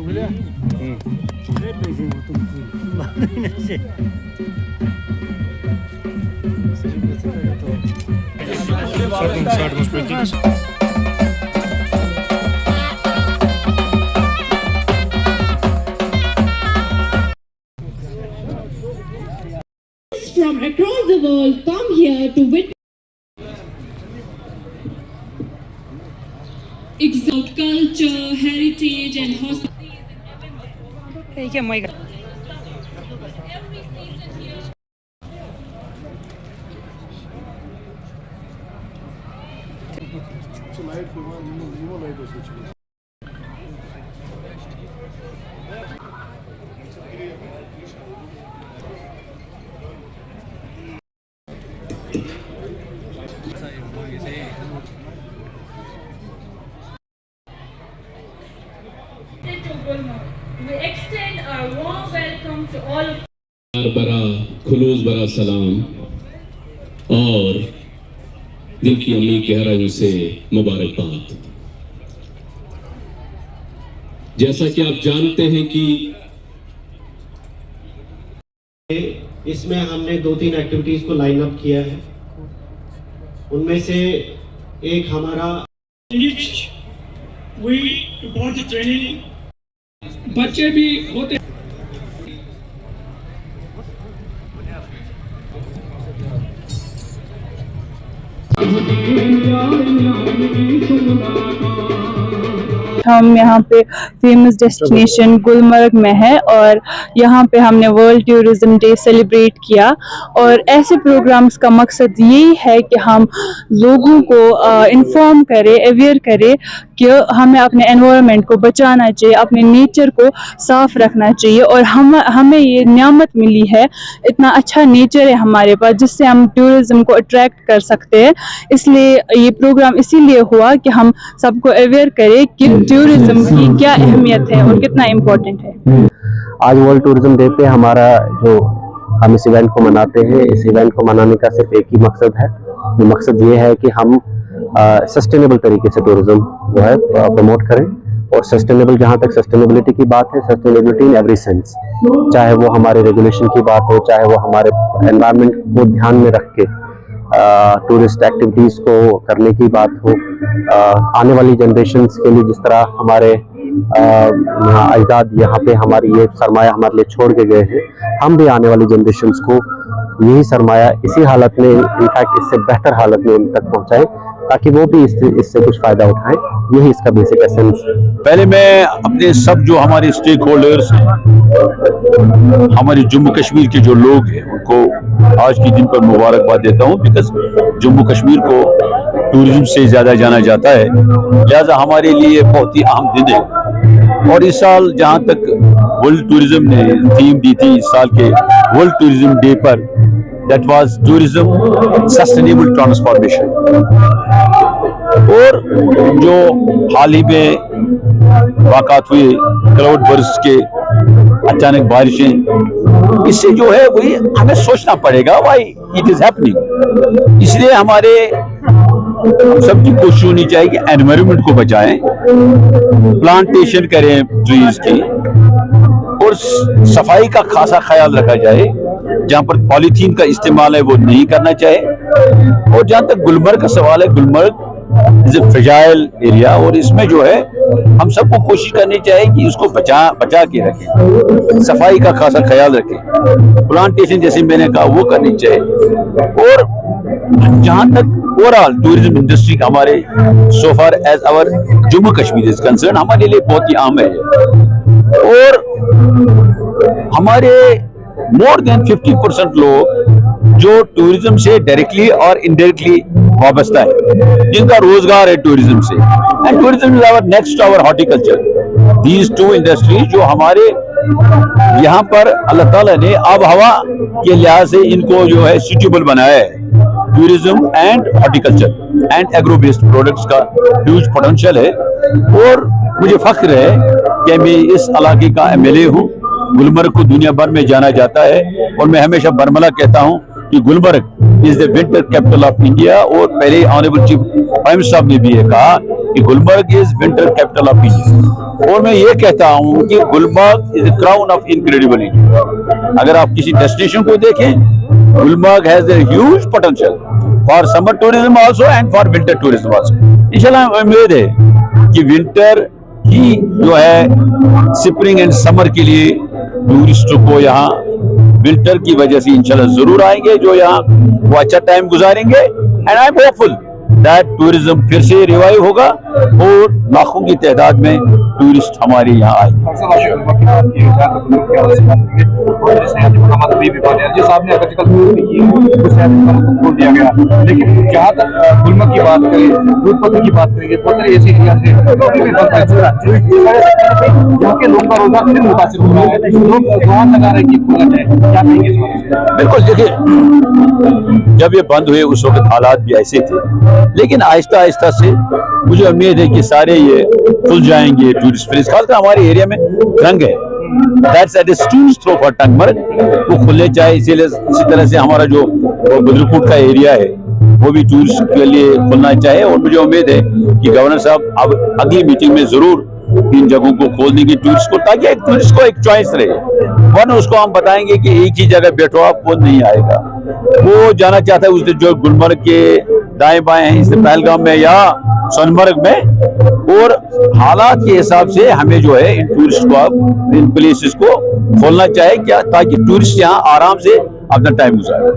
From across the world come here to witness exalt culture, heritage and hospitality. We extend our warm welcome to all of बरा खुलूस बरा सलाम और दिल की अम्मी गहराइयों से मुबारकबाद। जैसा कि आप जानते हैं कि इसमें हमने 2-3 एक्टिविटीज को लाइन अप किया है। उनमें से एक हमारा ट्रेनिंग बच्चे भी होते हम यहाँ पे फेमस डेस्टिनेशन गुलमर्ग में है और यहाँ पे हमने वर्ल्ड टूरिज्म डे सेलिब्रेट किया। और ऐसे प्रोग्राम्स का मकसद यही है कि हम लोगों को इन्फॉर्म करें, अवेयर करें कि हमें अपने एनवायरनमेंट को बचाना चाहिए, अपने नेचर को साफ रखना चाहिए। और हमें ये नियामत मिली है, इतना अच्छा नेचर है हमारे पास जिससे हम टूरिज्म को अट्रैक्ट कर सकते हैं। इसलिए ये प्रोग्राम इसीलिए हुआ कि हम सबको अवेयर करें कि टूरिज्म की क्या अहमियत है और कितना इम्पोर्टेंट है। आज वर्ल्ड टूरिज्म डे पे हमारा जो हम इस इवेंट को मनाते हैं, इस इवेंट को मनाने का सिर्फ एक ही मकसद है। वो मकसद ये है कि हम सस्टेनेबल तरीके से टूरिज्म जो है प्रमोट करें। और सस्टेनेबल, जहाँ तक सस्टेनेबिलिटी की बात है, सस्टेनेबिलिटी इन एवरी सेंस, चाहे वो हमारे रेगुलेशन की बात हो, चाहे वो हमारे एनवायरनमेंट को ध्यान में रख के टूरिस्ट एक्टिविटीज को करने की बात हो, आने वाली जनरेशन्स के लिए जिस तरह हमारे अजदाद यहाँ पे हमारी ये सरमाया हमारे लिए छोड़ के गए हैं, हम भी आने वाली जनरेशन्स को यही सरमाया इसी हालत में, इनफैक्ट इससे बेहतर हालत में उन तक पहुँचाएं ताकि वो भी इससे कुछ फायदा उठाएं। यही इसका बेसिक एसेंस है। पहले मैं अपने सब जो हमारे स्टेक होल्डर्स हैं, हमारे जम्मू कश्मीर के जो लोग हैं, उनको आज के दिन पर मुबारकबाद देता हूँ। बिकॉज जम्मू कश्मीर को टूरिज्म से ज़्यादा जाना जाता है, लिहाजा हमारे लिए बहुत ही अहम दिन है। और इस साल जहाँ तक वर्ल्ड टूरिज्म ने थीम दी थी इस साल के वर्ल्ड टूरिज्म डे पर, that was tourism sustainable transformation. और जो हाल ही में वाक़ात हुए क्लाउड बर्स्ट के, अचानक बारिशें, इससे जो है वही हमें सोचना पड़ेगा व्हाई इट इज हैपनिंग। इसलिए हमारे हम सबकी कोशिश होनी चाहिए कि एनवायरनमेंट को बचाएं, प्लांटेशन करें ट्रीज की, और सफाई का खासा ख्याल रखा जाए। जहां पर पॉलीथीन का इस्तेमाल है वो नहीं करना चाहिए। और जहां तक गुलमर्ग का सवाल है, Gulmarg is a fragile area, और इसमें जो है हम सबको कोशिश करनी चाहिए कि उसको बचा के रखें, सफाई का खासा ख्याल रखें, प्लांटेशन जैसे मैंने कहा वो करनी चाहिए। और जहां तक ओवरऑल टूरिज्म इंडस्ट्री का हमारे so far as our Jammu Kashmir is concern, हमारे लिए बहुत ही अहम है। और हमारे मोर देन 50% लोग जो टूरिज्म से डायरेक्टली और इनडायरेक्टली वाबस्ता है, जिनका रोजगार है टूरिज्म से। And tourism is our next our horticulture. These two industries जो हमारे यहाँ पर अल्लाह ताला ने आब हवा के लिहाज से इनको जो है सूटेबल बनाया है। Tourism and horticulture and agro based products का ह्यूज पोटेंशियल है। और मुझे फख्र है कि मैं इस इलाके का MLA हूँ। गुलमर्ग को दुनिया भर में जाना जाता है, और मैं हमेशा बरमला कहता हूँ कि Gulmarg is the winter capital of India. और पहले ऑनरेबल चीफ प्राइम मिनिस्टर साहब ने भी ये कहा कि Gulmarg is winter capital of India, और मैं ये कहता हूँ कि Gulmarg is the crown of incredible India. अगर आप किसी डेस्टिनेशन को देखें, Gulmarg has a huge potential for summer tourism also and for winter tourism also. इंशाल्लाह उम्मीद है कि विंटर की जो है स्प्रिंग एंड समर के लिए टूरिस्टों को यहाँ विंटर की वजह से इंशाल्लाह जरूर आएंगे, जो यहाँ वो अच्छा टाइम गुजारेंगे। And I am hopeful that tourism फिर से रिवाइव होगा और लाखों की तादाद में टूरिस्ट हमारे यहाँ आएंगे। लेकिन जहाँ तक गुलमर्ग की बात करें, दूधपत्री की बात करें, बहुत ऐसी एरिया से यहाँ के लोग का रोजगार कितने मुतासिर हो रहा है, लोग दुआ लगा रहे हैं कि खुला जाए, क्या कहेंगे इस बारे में? बिल्कुल, देखिए जब ये बंद हुए उस वक्त हालात भी ऐसे थे, लेकिन आहिस्ता आहिस्ता से मुझे उम्मीद है कि सारे ये खुल जाएंगे टूरिस्ट प्लेस। खासकर हमारे एरिया में रंग है, that's at a stone's throw for Tangmarg, वो खुलने चाहिए। इसीलिए इसी तरह से हमारा जो बुद्रपुट का एरिया है वो भी टूरिस्ट के लिए खुलना चाहिए, और मुझे उम्मीद है कि गवर्नर साहब अब अगली मीटिंग में जरूर इन जगहों को खोल देंगे टूरिस्ट को, ताकि एक टूरिस्ट को एक चॉइस रहे। वन उसको हम बताएंगे कि एक ही जगह बैठो आप, वो नहीं आएगा, वो जाना चाहता है उसने जो गुलमर्ग के दाएं बाएं हैं, इससे पहलगाम में या सोनमर्ग में, और हालात के हिसाब से हमें जो है इन टूरिस्ट को अब इन प्लेसेस को खोलना चाहिए क्या, ताकि टूरिस्ट यहाँ आराम से अपना टाइम गुजारे।